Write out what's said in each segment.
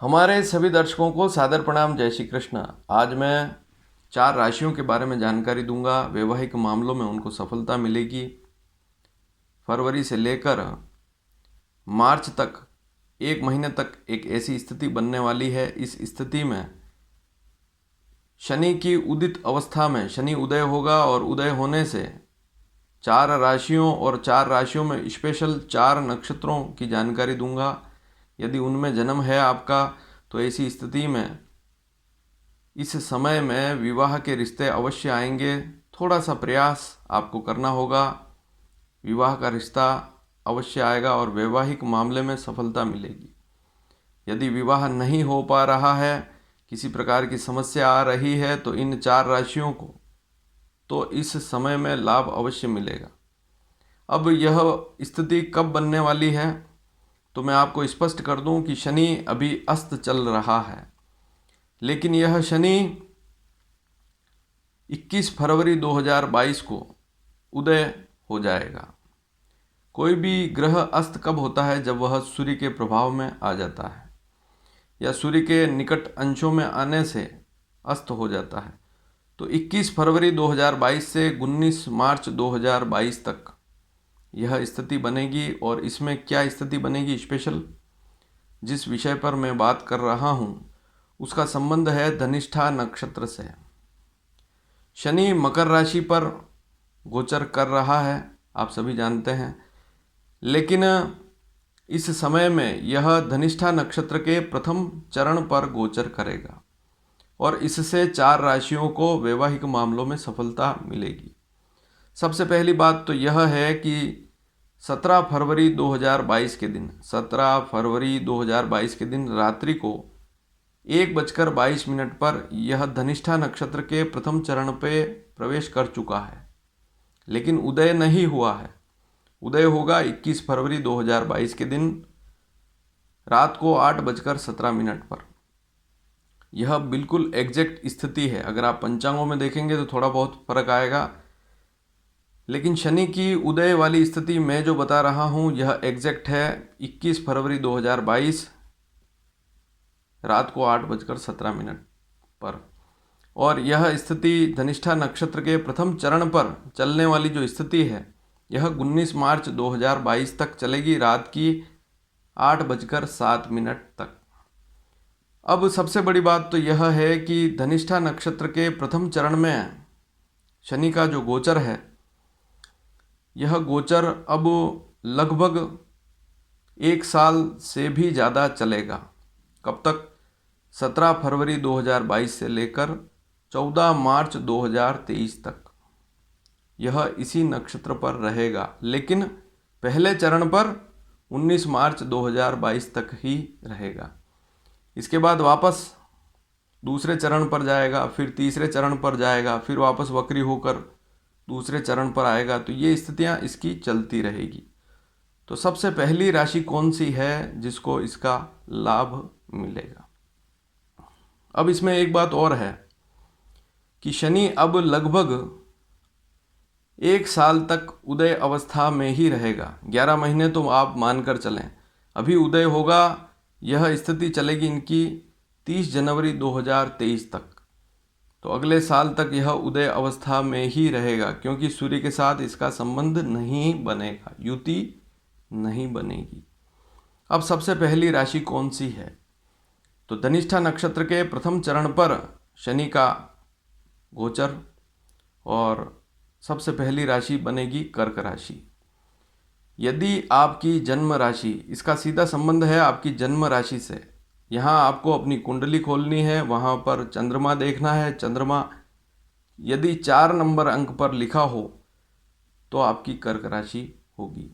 हमारे सभी दर्शकों को सादर प्रणाम। जय श्री कृष्ण। आज मैं 4 राशियों के बारे में जानकारी दूंगा। वैवाहिक मामलों में उनको सफलता मिलेगी। फरवरी से लेकर मार्च तक 1 महीने तक एक ऐसी स्थिति बनने वाली है। इस स्थिति में शनि की उदित अवस्था में शनि उदय होगा और उदय होने से 4 राशियों और 4 राशियों में स्पेशल 4 नक्षत्रों की जानकारी दूंगा। यदि उनमें जन्म है आपका तो ऐसी स्थिति में इस समय में विवाह के रिश्ते अवश्य आएंगे। थोड़ा सा प्रयास आपको करना होगा, विवाह का रिश्ता अवश्य आएगा और वैवाहिक मामले में सफलता मिलेगी। यदि विवाह नहीं हो पा रहा है, किसी प्रकार की समस्या आ रही है, तो इन 4 राशियों को तो इस समय में लाभ अवश्य मिलेगा। अब यह स्थिति कब बनने वाली है, तो मैं आपको स्पष्ट कर दूं कि शनि अभी अस्त चल रहा है, लेकिन यह शनि 21 फरवरी 2022 को उदय हो जाएगा। कोई भी ग्रह अस्त कब होता है? जब वह सूर्य के प्रभाव में आ जाता है या सूर्य के निकट अंशों में आने से अस्त हो जाता है। तो 21 फरवरी 2022 से 19 मार्च 2022 तक यह स्थिति बनेगी। और इसमें क्या स्थिति बनेगी स्पेशल, जिस विषय पर मैं बात कर रहा हूँ उसका संबंध है धनिष्ठा नक्षत्र से। शनि मकर राशि पर गोचर कर रहा है, आप सभी जानते हैं, लेकिन इस समय में यह धनिष्ठा नक्षत्र के प्रथम चरण पर गोचर करेगा और इससे 4 राशियों को वैवाहिक मामलों में सफलता मिलेगी। सबसे पहली बात तो यह है कि 17 फरवरी 2022 के दिन 17 फरवरी 2022 के दिन रात्रि को 1:22 पर यह धनिष्ठा नक्षत्र के प्रथम चरण पे प्रवेश कर चुका है, लेकिन उदय नहीं हुआ है। उदय होगा 21 फरवरी 2022 के दिन रात को 8:17 पर। यह बिल्कुल एग्जैक्ट स्थिति है। अगर आप पंचांगों में देखेंगे तो थोड़ा बहुत फर्क आएगा, लेकिन शनि की उदय वाली स्थिति मैं जो बता रहा हूँ यह एग्जैक्ट है 21 फरवरी 2022 रात को 8:17 पर। और यह स्थिति धनिष्ठा नक्षत्र के प्रथम चरण पर चलने वाली जो स्थिति है यह 19 मार्च 2022 तक चलेगी, रात की 8:07 तक। अब सबसे बड़ी बात तो यह है कि धनिष्ठा नक्षत्र के प्रथम चरण में शनि का जो गोचर है, यह गोचर अब लगभग 1 साल से भी ज़्यादा चलेगा। कब तक? 17 फरवरी 2022 से लेकर 14 मार्च 2023 तक यह इसी नक्षत्र पर रहेगा, लेकिन पहले चरण पर 19 मार्च 2022 तक ही रहेगा। इसके बाद वापस दूसरे चरण पर जाएगा, फिर तीसरे चरण पर जाएगा, फिर वापस वक्री होकर दूसरे चरण पर आएगा। तो ये स्थितियाँ इसकी चलती रहेगी। तो सबसे पहली राशि कौन सी है जिसको इसका लाभ मिलेगा? अब इसमें एक बात और है कि शनि अब लगभग 1 साल तक उदय अवस्था में ही रहेगा। 11 महीने तो आप मानकर चलें। अभी उदय होगा, यह स्थिति चलेगी इनकी 30 जनवरी 2023 तक। तो अगले साल तक यह उदय अवस्था में ही रहेगा, क्योंकि सूर्य के साथ इसका संबंध नहीं बनेगा, युति नहीं बनेगी। अब सबसे पहली राशि कौन सी है? तो धनिष्ठा नक्षत्र के प्रथम चरण पर शनि का गोचर, और सबसे पहली राशि बनेगी कर्क राशि। यदि आपकी जन्म राशि, इसका सीधा संबंध है आपकी जन्म राशि से। यहाँ आपको अपनी कुंडली खोलनी है, वहाँ पर चंद्रमा देखना है। चंद्रमा यदि 4 नंबर अंक पर लिखा हो तो आपकी कर्क राशि होगी।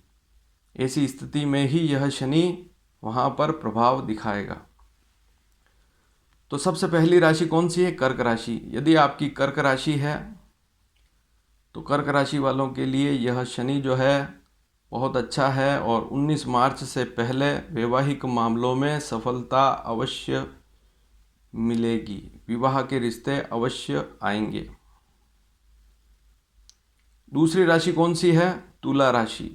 ऐसी स्थिति में ही यह शनि वहाँ पर प्रभाव दिखाएगा। तो सबसे पहली राशि कौन सी है? कर्क राशि। यदि आपकी कर्क राशि है तो कर्क राशि वालों के लिए यह शनि जो है बहुत अच्छा है और 19 मार्च से पहले वैवाहिक मामलों में सफलता अवश्य मिलेगी, विवाह के रिश्ते अवश्य आएंगे। दूसरी राशि कौन सी है? तुला राशि।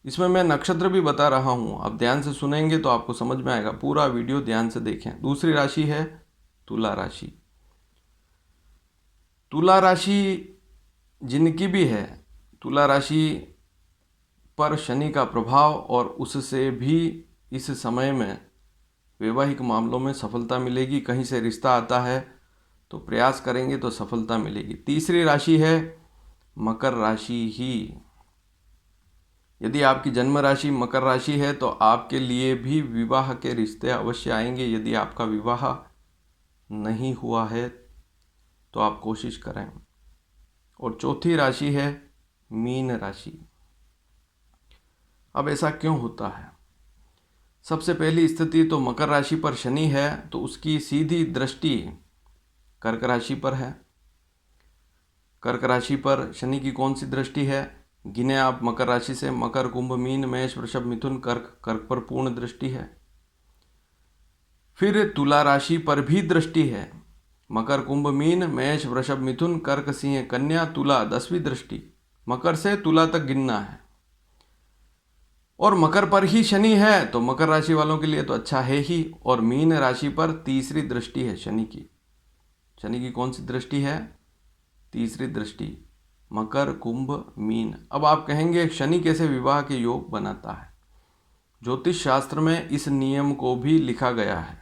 इसमें मैं नक्षत्र भी बता रहा हूँ, आप ध्यान से सुनेंगे तो आपको समझ में आएगा। पूरा वीडियो ध्यान से देखें। दूसरी राशि है तुला राशि। तुला राशि जिनकी भी है, तुला राशि पर शनि का प्रभाव और उससे भी इस समय में वैवाहिक मामलों में सफलता मिलेगी। कहीं से रिश्ता आता है तो प्रयास करेंगे तो सफलता मिलेगी। तीसरी राशि है मकर राशि ही। यदि आपकी जन्म राशि मकर राशि है तो आपके लिए भी विवाह के रिश्ते अवश्य आएंगे। यदि आपका विवाह नहीं हुआ है तो आप कोशिश करें। और चौथी राशि है मीन राशि। अब ऐसा क्यों होता है? सबसे पहली स्थिति तो मकर राशि पर शनि है तो उसकी सीधी दृष्टि कर्क राशि पर है। कर्क राशि पर शनि की कौन सी दृष्टि है? गिने आप मकर राशि से, मकर, कुंभ, मीन, मेष, वृषभ, मिथुन, कर्क। कर्क पर पूर्ण दृष्टि है। फिर तुला राशि पर भी दृष्टि है। मकर, कुंभ, मीन, मेष, वृषभ, मिथुन, कर्क, सिंह, कन्या, तुला, 10वीं दृष्टि। मकर से तुला तक गिनना है। और मकर पर ही शनि है तो मकर राशि वालों के लिए तो अच्छा है ही। और मीन राशि पर तीसरी दृष्टि है शनि की। शनि की कौन सी दृष्टि है? तीसरी दृष्टि, मकर, कुंभ, मीन। अब आप कहेंगे शनि कैसे विवाह के योग बनाता है? ज्योतिष शास्त्र में इस नियम को भी लिखा गया है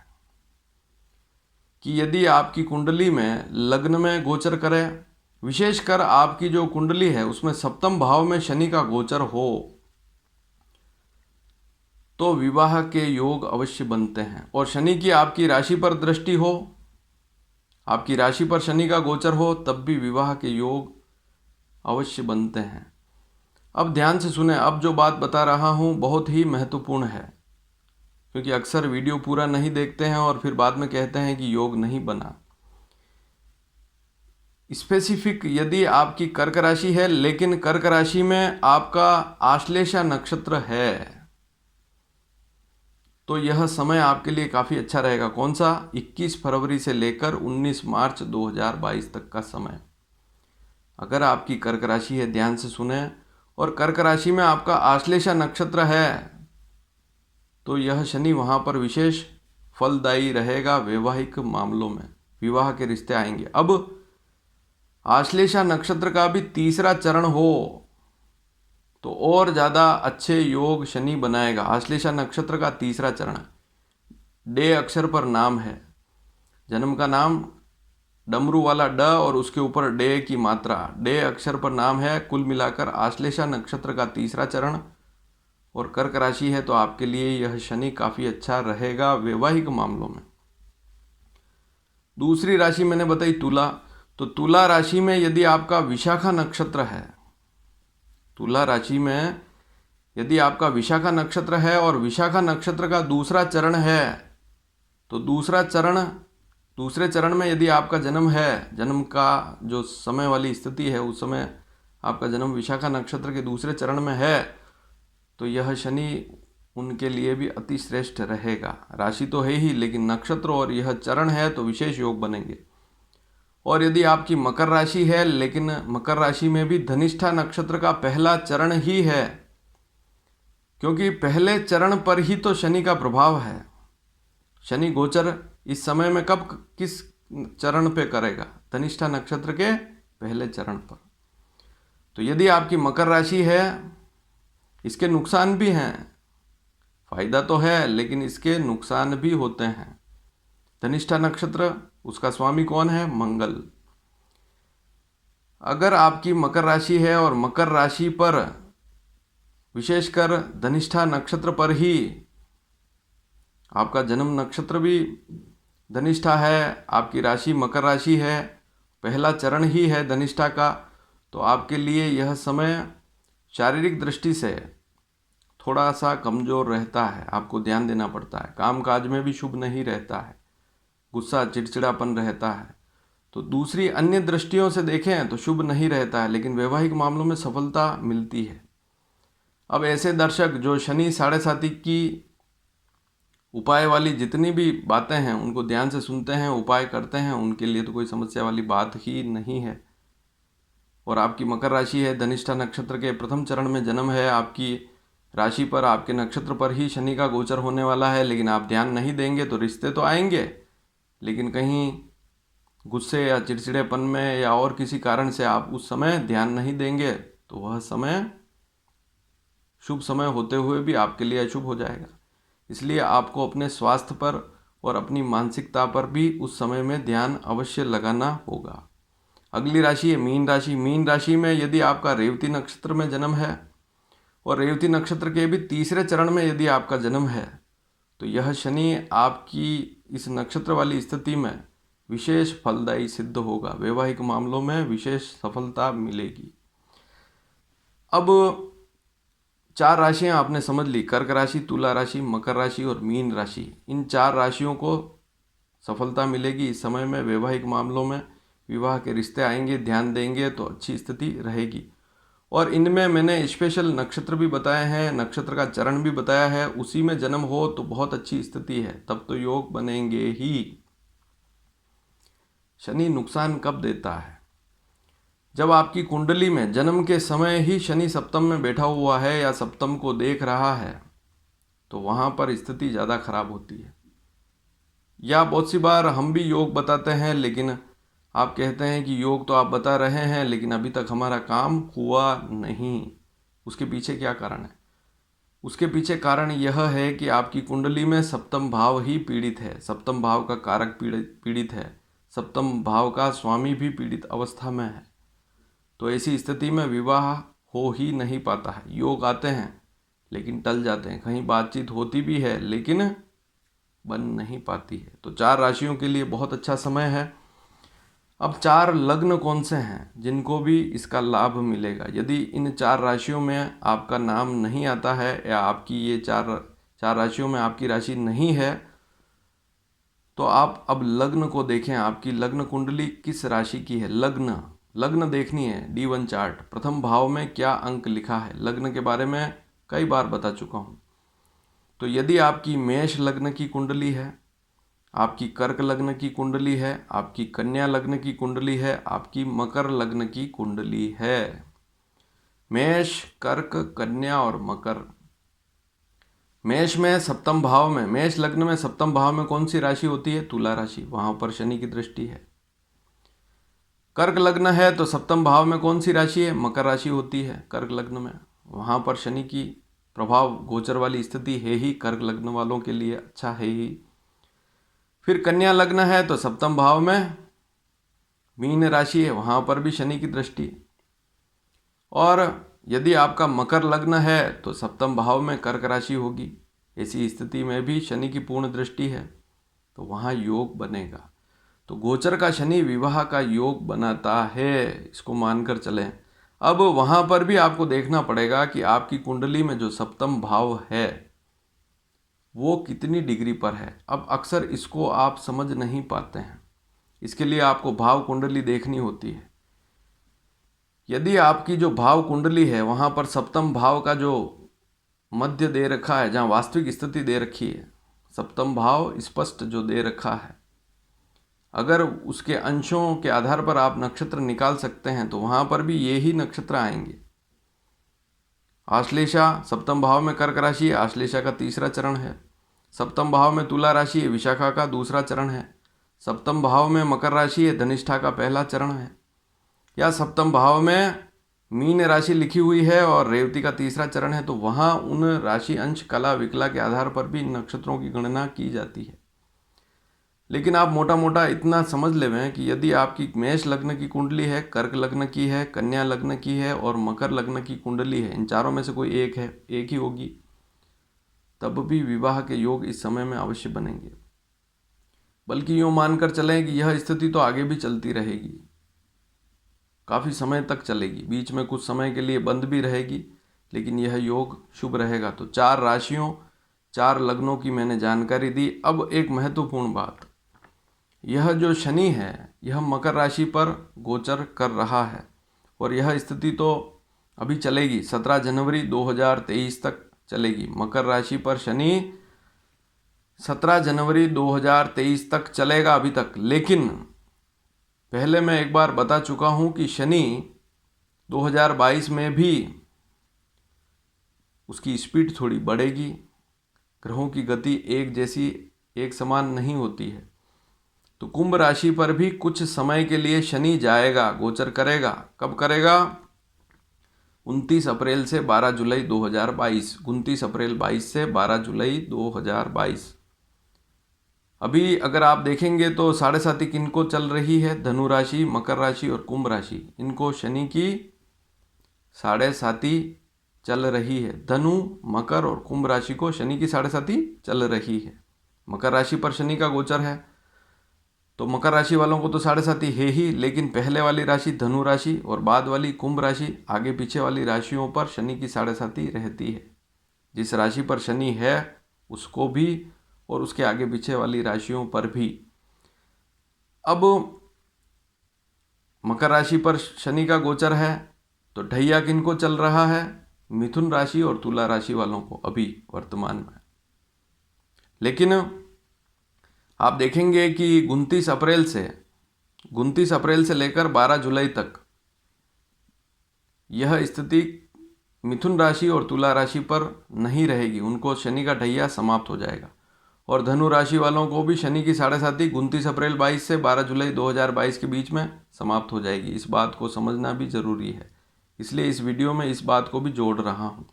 कि यदि आपकी कुंडली में लग्न में गोचर करे, विशेषकर आपकी जो कुंडली है उसमें सप्तम भाव में शनि का गोचर हो तो विवाह के योग अवश्य बनते हैं। और शनि की आपकी राशि पर दृष्टि हो, आपकी राशि पर शनि का गोचर हो, तब भी विवाह के योग अवश्य बनते हैं। अब ध्यान से सुने, अब जो बात बता रहा हूँ बहुत ही महत्वपूर्ण है, क्योंकि अक्सर वीडियो पूरा नहीं देखते हैं और फिर बाद में कहते हैं कि योग नहीं बना। स्पेसिफिक यदि आपकी कर्क राशि है लेकिन कर्क राशि में आपका आश्लेषा नक्षत्र है तो यह समय आपके लिए काफ़ी अच्छा रहेगा। कौन सा? 21 फरवरी से लेकर 19 मार्च 2022 तक का समय। अगर आपकी कर्क राशि है, ध्यान से सुने, और कर्क राशि में आपका आश्लेषा नक्षत्र है तो यह शनि वहाँ पर विशेष फलदायी रहेगा। वैवाहिक मामलों में विवाह के रिश्ते आएंगे। अब आश्लेषा नक्षत्र का भी तीसरा चरण हो तो और ज़्यादा अच्छे योग शनि बनाएगा। आश्लेषा नक्षत्र का तीसरा चरण, डे अक्षर पर नाम है, जन्म का नाम डमरू वाला ड और उसके ऊपर डे की मात्रा, डे अक्षर पर नाम है। कुल मिलाकर आश्लेषा नक्षत्र का तीसरा चरण और कर्क राशि है तो आपके लिए यह शनि काफ़ी अच्छा रहेगा वैवाहिक मामलों में। दूसरी राशि मैंने बताई तुला। तो तुला राशि में यदि आपका विशाखा नक्षत्र है, तुला राशि में यदि आपका विशाखा नक्षत्र है और विशाखा नक्षत्र का दूसरा चरण है तो दूसरे चरण में यदि आपका जन्म है, जन्म का जो समय वाली स्थिति है उस समय आपका जन्म विशाखा नक्षत्र के दूसरे चरण में है तो यह शनि उनके लिए भी अति श्रेष्ठ रहेगा। राशि तो है ही लेकिन नक्षत्र और यह चरण है तो विशेष योग बनेंगे। और यदि आपकी मकर राशि है लेकिन मकर राशि में भी धनिष्ठा नक्षत्र का पहला चरण ही है, क्योंकि पहले चरण पर ही तो शनि का प्रभाव है। शनि गोचर इस समय में कब किस चरण पे करेगा? धनिष्ठा नक्षत्र के पहले चरण पर। तो यदि आपकी मकर राशि है, इसके नुकसान भी हैं, फायदा तो है लेकिन इसके नुकसान भी होते हैं। धनिष्ठा नक्षत्र, उसका स्वामी कौन है? मंगल। अगर आपकी मकर राशि है और मकर राशि पर विशेषकर धनिष्ठा नक्षत्र पर ही आपका जन्म नक्षत्र भी धनिष्ठा है, आपकी राशि मकर राशि है, पहला चरण ही है धनिष्ठा का, तो आपके लिए यह समय शारीरिक दृष्टि से थोड़ा सा कमज़ोर रहता है। आपको ध्यान देना पड़ता है। कामकाज में भी शुभ नहीं रहता है, गुस्सा चिड़चिड़ापन रहता है। तो दूसरी अन्य दृष्टियों से देखें तो शुभ नहीं रहता है लेकिन वैवाहिक मामलों में सफलता मिलती है। अब ऐसे दर्शक जो शनि साढ़े साथी की उपाय वाली जितनी भी बातें हैं उनको ध्यान से सुनते हैं, उपाय करते हैं, उनके लिए तो कोई समस्या वाली बात ही नहीं है। और आपकी मकर राशि है, धनिष्ठा नक्षत्र के प्रथम चरण में जन्म है, आपकी राशि पर, आपके नक्षत्र पर ही शनि का गोचर होने वाला है, लेकिन आप ध्यान नहीं देंगे तो रिश्ते तो आएंगे, लेकिन कहीं गुस्से या चिड़चिड़ेपन में या और किसी कारण से आप उस समय ध्यान नहीं देंगे तो वह समय शुभ समय होते हुए भी आपके लिए अशुभ हो जाएगा। इसलिए आपको अपने स्वास्थ्य पर और अपनी मानसिकता पर भी उस समय में ध्यान अवश्य लगाना होगा। अगली राशि है मीन राशि। मीन राशि में यदि आपका रेवती नक्षत्र में जन्म है और रेवती नक्षत्र के भी तीसरे चरण में यदि आपका जन्म है, तो यह शनि आपकी इस नक्षत्र वाली स्थिति में विशेष फलदायी सिद्ध होगा। वैवाहिक मामलों में विशेष सफलता मिलेगी। अब 4 राशियां आपने समझ ली, कर्क राशि, तुला राशि, मकर राशि और मीन राशि। इन 4 राशियों को सफलता मिलेगी इस समय में। वैवाहिक मामलों में विवाह के रिश्ते आएंगे, ध्यान देंगे तो अच्छी स्थिति रहेगी। और इनमें मैंने स्पेशल नक्षत्र भी बताए हैं, नक्षत्र का चरण भी बताया है। उसी में जन्म हो तो बहुत अच्छी स्थिति है, तब तो योग बनेंगे ही। शनि नुकसान कब देता है? जब आपकी कुंडली में जन्म के समय ही शनि सप्तम में बैठा हुआ है या सप्तम को देख रहा है, तो वहाँ पर स्थिति ज़्यादा खराब होती है। या बहुत सी बार हम भी योग बताते हैं, लेकिन आप कहते हैं कि योग तो आप बता रहे हैं लेकिन अभी तक हमारा काम हुआ नहीं। उसके पीछे क्या कारण है? उसके पीछे कारण यह है कि आपकी कुंडली में सप्तम भाव ही पीड़ित है, सप्तम भाव का कारक पीड़ित है, सप्तम भाव का स्वामी भी पीड़ित अवस्था में है। तो ऐसी स्थिति में विवाह हो ही नहीं पाता है। योग आते हैं लेकिन टल जाते हैं, कहीं बातचीत होती भी है लेकिन बन नहीं पाती है। तो 4 राशियों के लिए बहुत अच्छा समय है। अब 4 लग्न कौन से हैं जिनको भी इसका लाभ मिलेगा? यदि इन 4 राशियों में आपका नाम नहीं आता है या आपकी ये चार राशियों में आपकी राशि नहीं है, तो आप अब लग्न को देखें। आपकी लग्न कुंडली किस राशि की है? लग्न देखनी है। D1 चार्ट, प्रथम भाव में क्या अंक लिखा है। लग्न के बारे में कई बार बता चुका हूँ। तो यदि आपकी मेष लग्न की कुंडली है, आपकी कर्क लग्न की कुंडली है, आपकी कन्या लग्न की कुंडली है, आपकी मकर लग्न की कुंडली है। मेष, कर्क, कन्या और मकर। मेष में सप्तम भाव में, मेष लग्न में सप्तम भाव में कौन सी राशि होती है? तुला राशि। वहां पर शनि की दृष्टि है। कर्क लग्न है तो सप्तम भाव में कौन सी राशि है? मकर राशि होती है कर्क लग्न में। वहां पर शनि की प्रभाव गोचर वाली स्थिति है ही, कर्क लग्न वालों के लिए अच्छा है ही। फिर कन्या लग्न है तो सप्तम भाव में मीन राशि है, वहां पर भी शनि की दृष्टि। और यदि आपका मकर लग्न है तो सप्तम भाव में कर्क राशि होगी। ऐसी स्थिति में भी शनि की पूर्ण दृष्टि है, तो वहाँ योग बनेगा। तो गोचर का शनि विवाह का योग बनाता है, इसको मानकर चलें। अब वहाँ पर भी आपको देखना पड़ेगा कि आपकी कुंडली में जो सप्तम भाव है वो कितनी डिग्री पर है। अब अक्सर इसको आप समझ नहीं पाते हैं, इसके लिए आपको भाव कुंडली देखनी होती है। यदि आपकी जो भाव कुंडली है वहाँ पर सप्तम भाव का जो मध्य दे रखा है, जहाँ वास्तविक स्थिति दे रखी है, सप्तम भाव स्पष्ट जो दे रखा है, अगर उसके अंशों के आधार पर आप नक्षत्र निकाल सकते हैं तो वहाँ पर भी ये ही नक्षत्र आएंगे। आश्लेषा सप्तम भाव में कर्क राशि है, आश्लेषा का तीसरा चरण है। सप्तम भाव में तुला राशि है, विशाखा का दूसरा चरण है। सप्तम भाव में मकर राशि है, धनिष्ठा का पहला चरण है। या सप्तम भाव में मीन राशि लिखी हुई है और रेवती का तीसरा चरण है, तो वहाँ उन राशि अंश कला विकला के आधार पर भी नक्षत्रों की गणना की जाती है। लेकिन आप मोटा मोटा इतना समझ लेवें कि यदि आपकी मेष लग्न की कुंडली है, कर्क लग्न की है, कन्या लग्न की है और मकर लग्न की कुंडली है, इन चारों में से कोई एक है, एक ही होगी, तब भी विवाह के योग इस समय में अवश्य बनेंगे। बल्कि यूँ मानकर चलें कि यह स्थिति तो आगे भी चलती रहेगी, काफ़ी समय तक चलेगी, बीच में कुछ समय के लिए बंद भी रहेगी, लेकिन यह योग शुभ रहेगा। तो 4 राशियों 4 लग्नों की मैंने जानकारी दी। अब एक महत्वपूर्ण बात, यह जो शनि है यह मकर राशि पर गोचर कर रहा है और यह स्थिति तो अभी चलेगी, 17 जनवरी 2023 तक चलेगी। मकर राशि पर शनि 17 जनवरी 2023 तक चलेगा अभी तक। लेकिन पहले मैं एक बार बता चुका हूँ कि शनि 2022 में भी उसकी स्पीड थोड़ी बढ़ेगी। ग्रहों की गति एक जैसी एक समान नहीं होती है। तो कुंभ राशि पर भी कुछ समय के लिए शनि जाएगा, गोचर करेगा। कब करेगा? 29 अप्रैल से 12 जुलाई 2022। 29 अप्रैल 22 से 12 जुलाई 2022। अभी अगर आप देखेंगे तो साढ़े साथी किनको चल रही है? धनु राशि, मकर राशि और कुंभ राशि, इनको शनि की साढ़े साथी चल रही है। धनु, मकर और कुंभ राशि को शनि की साढ़े साथी चल रही है। मकर राशि पर शनि का गोचर है, तो मकर राशि वालों को तो साढ़े साथी है ही, लेकिन पहले वाली राशि धनु राशि और बाद वाली कुंभ राशि, आगे पीछे वाली राशियों पर शनि की साढ़े साथी रहती है। जिस राशि पर शनि है उसको भी और उसके आगे पीछे वाली राशियों पर भी। अब मकर राशि पर शनि का गोचर है, तो ढैया किनको चल रहा है? मिथुन राशि और तुला राशि वालों को अभी वर्तमान में। लेकिन आप देखेंगे कि 29 अप्रैल से लेकर 12 जुलाई तक यह स्थिति मिथुन राशि और तुला राशि पर नहीं रहेगी। उनको शनि का ढैया समाप्त हो जाएगा। और धनु राशि वालों को भी शनि की साढ़े साथी 29 अप्रैल 22 से 12 जुलाई 2022 के बीच में समाप्त हो जाएगी। इस बात को समझना भी जरूरी है, इसलिए इस वीडियो में इस बात को भी जोड़ रहा हूँ।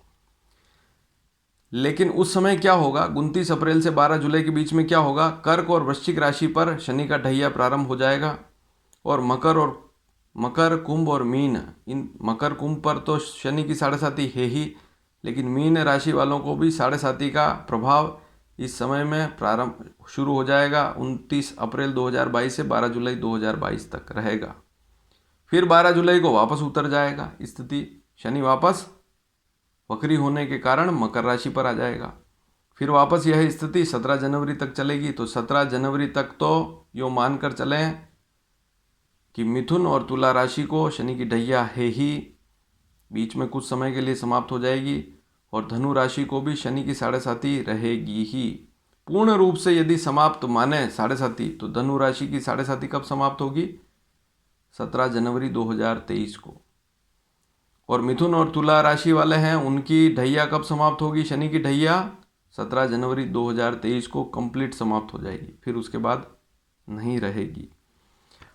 लेकिन उस समय क्या होगा? 29 अप्रैल से 12 जुलाई के बीच में क्या होगा? कर्क और वृश्चिक राशि पर शनि का ढैया प्रारंभ हो जाएगा। और मकर, कुंभ और मीन, इन मकर कुंभ पर तो शनि की साढ़े साथी है ही, लेकिन मीन राशि वालों को भी साढ़े साथी का प्रभाव इस समय में प्रारंभ शुरू हो जाएगा। 29 अप्रैल 2022 से 12 जुलाई 2022 तक रहेगा। फिर 12 जुलाई को वापस उतर जाएगा स्थिति। शनि वापस वक्री होने के कारण मकर राशि पर आ जाएगा। फिर वापस यह स्थिति 17 जनवरी तक चलेगी। तो 17 जनवरी तक तो यो मानकर चलें कि मिथुन और तुला राशि को शनि की ढैया है ही, बीच में कुछ समय के लिए समाप्त हो जाएगी। और धनु राशि को भी शनि की साढ़े साथी रहेगी ही। पूर्ण रूप से यदि समाप्त माने साढ़े साथी, तो धनु राशि की साढ़े साथी कब समाप्त होगी? 17 जनवरी 2023 को। और मिथुन और तुला राशि वाले हैं, उनकी ढैया कब समाप्त होगी? शनि की ढैया 17 जनवरी 2023 को कंप्लीट समाप्त हो जाएगी, फिर उसके बाद नहीं रहेगी।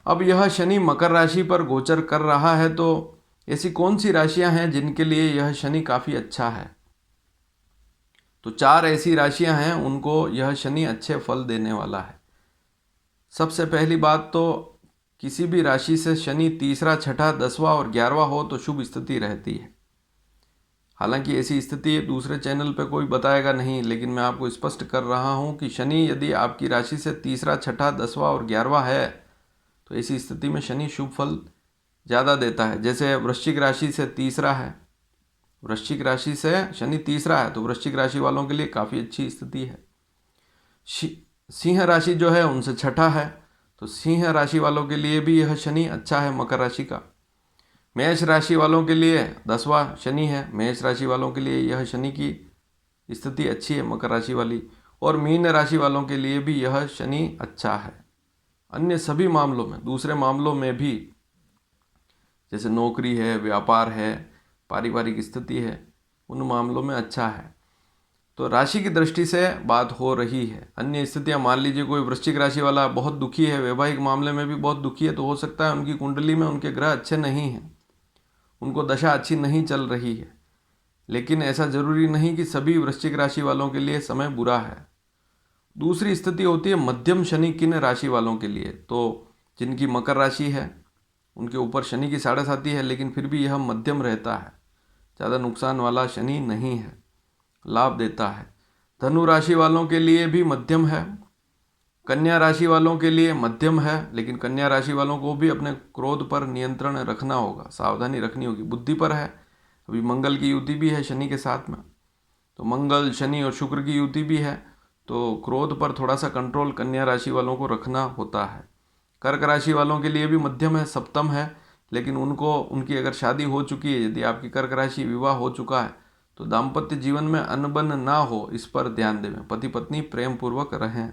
अब यह शनि मकर राशि पर गोचर कर रहा है, तो ऐसी कौन सी राशियां हैं जिनके लिए यह शनि काफ़ी अच्छा है? तो 4 ऐसी राशियां हैं, उनको यह शनि अच्छे फल देने वाला है। सबसे पहली बात तो किसी भी राशि से शनि तीसरा, छठा, 10वां और 11वां हो तो शुभ स्थिति रहती है। हालांकि ऐसी स्थिति दूसरे चैनल पे कोई बताएगा नहीं, लेकिन मैं आपको स्पष्ट कर रहा हूं कि शनि यदि आपकी राशि से तीसरा, छठा, 10वां और 11वां है तो ऐसी स्थिति में शनि शुभ फल ज़्यादा देता है। जैसे वृश्चिक राशि से तीसरा है, वृश्चिक राशि से शनि तीसरा है, तो वृश्चिक राशि वालों के लिए काफ़ी अच्छी स्थिति है। सिंह राशि जो है उनसे छठा है, तो सिंह राशि वालों के लिए भी यह शनि अच्छा है मकर राशि का। मेष राशि वालों के लिए 10वां शनि है, मेष राशि वालों के लिए यह शनि की स्थिति अच्छी है मकर राशि वाली। और मीन राशि वालों के लिए भी यह शनि अच्छा है। अन्य सभी मामलों में, दूसरे मामलों में भी, जैसे नौकरी है, व्यापार है, पारिवारिक स्थिति है, उन मामलों में अच्छा है। तो राशि की दृष्टि से बात हो रही है। अन्य स्थितियां, मान लीजिए कोई वृश्चिक राशि वाला बहुत दुखी है, वैवाहिक मामले में भी बहुत दुखी है, तो हो सकता है उनकी कुंडली में उनके ग्रह अच्छे नहीं हैं, उनको दशा अच्छी नहीं चल रही है। लेकिन ऐसा जरूरी नहीं कि सभी वृश्चिक राशि वालों के लिए समय बुरा है। दूसरी स्थिति होती है मध्यम शनि किन राशि वालों के लिए। तो जिनकी मकर राशि है उनके ऊपर शनि की साढ़े साथी है, लेकिन फिर भी यह मध्यम रहता है, ज़्यादा नुकसान वाला शनि नहीं है, लाभ देता है। धनु राशि वालों के लिए भी मध्यम है, कन्या राशि वालों के लिए मध्यम है, लेकिन कन्या राशि वालों को भी अपने क्रोध पर नियंत्रण रखना होगा, सावधानी रखनी होगी। बुद्धि पर है, अभी मंगल की युति भी है शनि के साथ में, तो मंगल, शनि और शुक्र की युति भी है, तो क्रोध पर थोड़ा सा कंट्रोल कन्या राशि वालों को रखना होता है। कर्क राशि वालों के लिए भी मध्यम है, सप्तम है, लेकिन उनकी अगर शादी हो चुकी है, यदि आपकी कर्क राशि विवाह हो चुका है, तो दाम्पत्य जीवन में अनबन ना हो, इस पर ध्यान दें, पति पत्नी प्रेम पूर्वक रहें।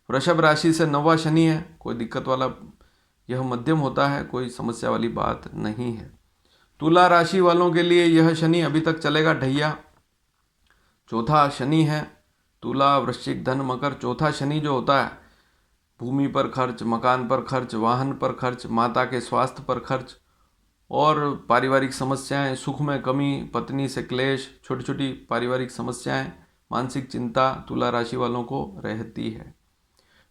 वृषभ राशि से 9वां शनि है, कोई दिक्कत वाला, यह मध्यम होता है, कोई समस्या वाली बात नहीं है। तुला राशि वालों के लिए यह शनि अभी तक चलेगा ढैया, चौथा शनि है, तुला वृश्चिक धन मकर। चौथा शनि जो होता है, भूमि पर खर्च, मकान पर खर्च, वाहन पर खर्च, माता के स्वास्थ्य पर खर्च और पारिवारिक समस्याएं, सुख में कमी, पत्नी से क्लेश, छोटी छोटी पारिवारिक समस्याएं, मानसिक चिंता तुला राशि वालों को रहती है।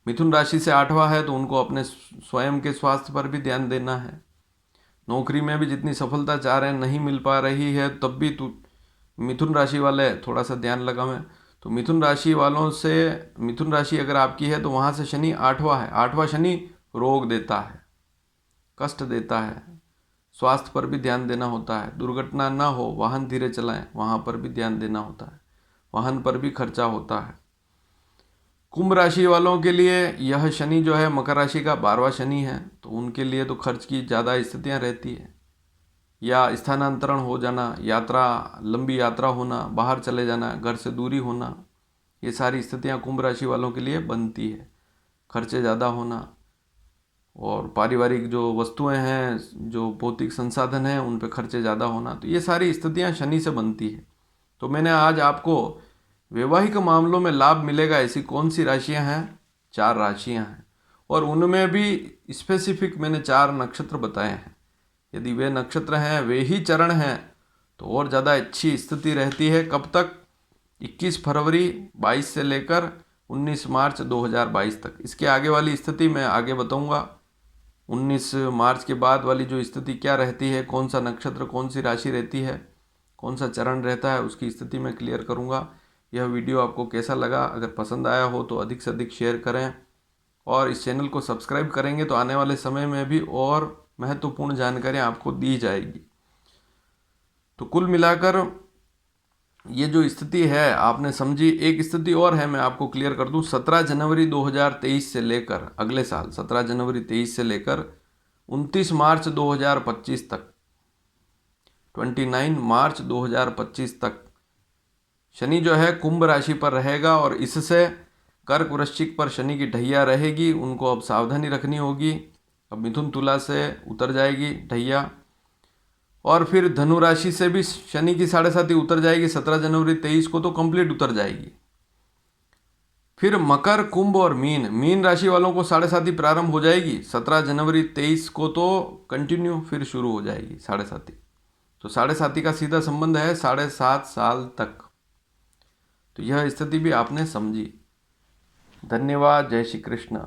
मिथुन राशि से 8वां है तो उनको अपने स्वयं के स्वास्थ्य पर भी ध्यान देना है। नौकरी में भी जितनी सफलता चाह रहे हैं नहीं मिल पा रही है, तब भी मिथुन राशि वाले थोड़ा सा ध्यान लगावें। तो मिथुन राशि वालों से, मिथुन राशि अगर आपकी है तो वहाँ से शनि 8वां है। 8वां शनि रोग देता है, कष्ट देता है, स्वास्थ्य पर भी ध्यान देना होता है। दुर्घटना ना हो, वाहन धीरे चलाएं, वहाँ पर भी ध्यान देना होता है, वाहन पर भी खर्चा होता है। कुंभ राशि वालों के लिए यह शनि जो है मकर राशि का 12वां शनि है, तो उनके लिए तो खर्च की ज़्यादा स्थितियाँ रहती है, या स्थानांतरण हो जाना, यात्रा, लंबी यात्रा होना, बाहर चले जाना, घर से दूरी होना, ये सारी स्थितियाँ कुंभ राशि वालों के लिए बनती है। खर्चे ज़्यादा होना और पारिवारिक जो वस्तुएं हैं, जो भौतिक संसाधन हैं, उन पे खर्चे ज़्यादा होना, तो ये सारी स्थितियाँ शनि से बनती है। तो मैंने आज आपको वैवाहिक मामलों में लाभ मिलेगा ऐसी कौन सी राशियाँ हैं, 4 राशियाँ हैं, और उनमें भी स्पेसिफिक मैंने 4 नक्षत्र बताए हैं। यदि वे नक्षत्र हैं, वे ही चरण हैं, तो और ज़्यादा अच्छी स्थिति रहती है। कब तक? 21 फरवरी 22 से लेकर 19 मार्च 2022 तक। इसके आगे वाली स्थिति मैं आगे बताऊंगा। 19 मार्च के बाद वाली जो स्थिति क्या रहती है, कौन सा नक्षत्र, कौन सी राशि रहती है, कौन सा चरण रहता है, उसकी स्थिति मैं क्लियर करूंगा। यह वीडियो आपको कैसा लगा? अगर पसंद आया हो तो अधिक से अधिक शेयर करें और इस चैनल को सब्सक्राइब करेंगे तो आने वाले समय में भी और महत्वपूर्ण जानकारियाँ आपको दी जाएगी। तो कुल मिलाकर ये जो स्थिति है आपने समझी। एक स्थिति और है, मैं आपको क्लियर कर दूं। 17 जनवरी 2023 से लेकर अगले साल 17 जनवरी 23 से लेकर 29 मार्च 2025 तक, 29 मार्च 2025 तक शनि जो है कुंभ राशि पर रहेगा और इससे कर्क वृश्चिक पर शनि की ढैया रहेगी। उनको अब सावधानी रखनी होगी। अब मिथुन तुला से उतर जाएगी ढैया, और फिर धनु राशि से भी शनि की 7.5 उतर जाएगी। 17 जनवरी 23 को तो कंप्लीट उतर जाएगी। फिर मकर, कुंभ और मीन राशि वालों को 7.5 प्रारंभ हो जाएगी। 17 जनवरी 23 को तो कंटिन्यू फिर शुरू हो जाएगी 7.5। तो 7.5 का सीधा संबंध है 7.5 साल तक। तो यह स्थिति भी आपने समझी। धन्यवाद। जय श्री कृष्ण।